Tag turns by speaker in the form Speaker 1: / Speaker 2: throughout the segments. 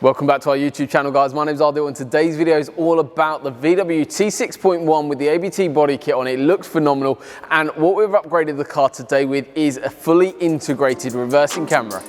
Speaker 1: Welcome back to our YouTube channel, guys. My name's Ardil and today's video is all about the VW T6.1 with the ABT body kit on it. It looks phenomenal, and what we've upgraded the car today with is a fully integrated reversing camera.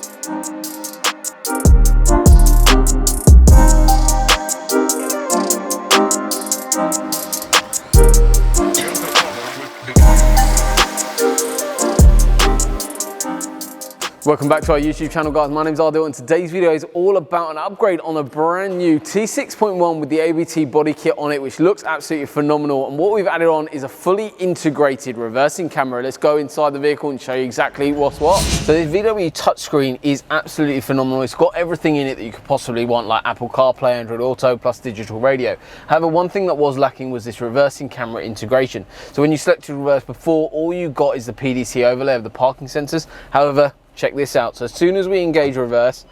Speaker 1: Welcome back to our YouTube channel, guys. My name's Ardil and today's video is all about an upgrade on a brand new T6.1 with the ABT body kit on it, which looks absolutely phenomenal. And what we've added on is a fully integrated reversing camera. Let's go inside the vehicle and show you exactly what's what. So this VW touchscreen is absolutely phenomenal. It's got everything in it that you could possibly want, like Apple CarPlay, Android Auto, plus digital radio. However, one thing that was lacking was this reversing camera integration. So when you selected reverse before, all you got is the PDC overlay of the parking sensors. However, check this out. So as soon as we engage reverse,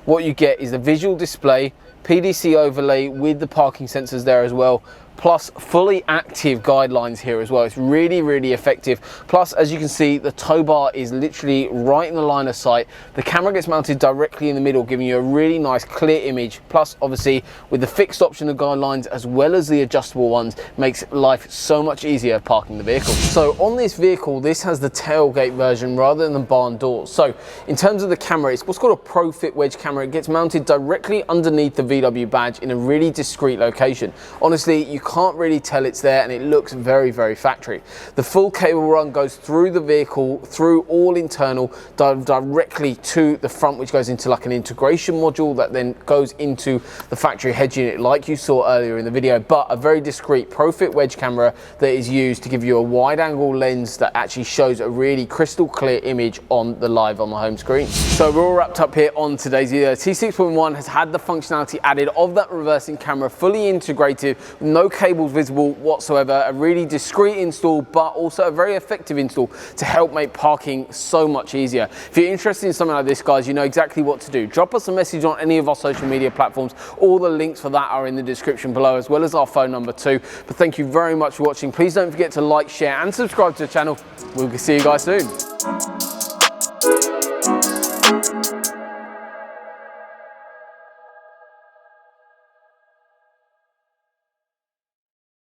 Speaker 1: what you get is the visual display, PDC overlay with the parking sensors there as well, plus fully active guidelines here as well. It's really, really effective. Plus, as you can see, the tow bar is literally right in the line of sight. The camera gets mounted directly in the middle, giving you a really nice clear image. Plus, obviously, with the fixed option of guidelines as well as the adjustable ones, makes life so much easier parking the vehicle. So on this vehicle, this has the tailgate version rather than the barn doors. So in terms of the camera, it's what's called a Pro Fit wedge camera. It gets mounted directly underneath the VW badge in a really discreet location. Honestly, you can't really tell it's there, and it looks very, very factory. The full cable run goes through the vehicle, through all internal, directly to the front, which goes into like an integration module that then goes into the factory head unit like you saw earlier in the video, but a very discreet Pro Fit wedge camera that is used to give you a wide angle lens that actually shows a really crystal clear image on the home screen. So we're all wrapped up here on today's video. T6.1 has had the functionality added of that reversing camera, fully integrated, with no cables visible whatsoever, a really discreet install, but also a very effective install to help make parking so much easier. If you're interested in something like this, guys, you know exactly what to do. Drop us a message on any of our social media platforms. All the links for that are in the description below, as well as our phone number too. But thank you very much for watching. Please don't forget to like, share and subscribe to the channel. We'll see you guys soon.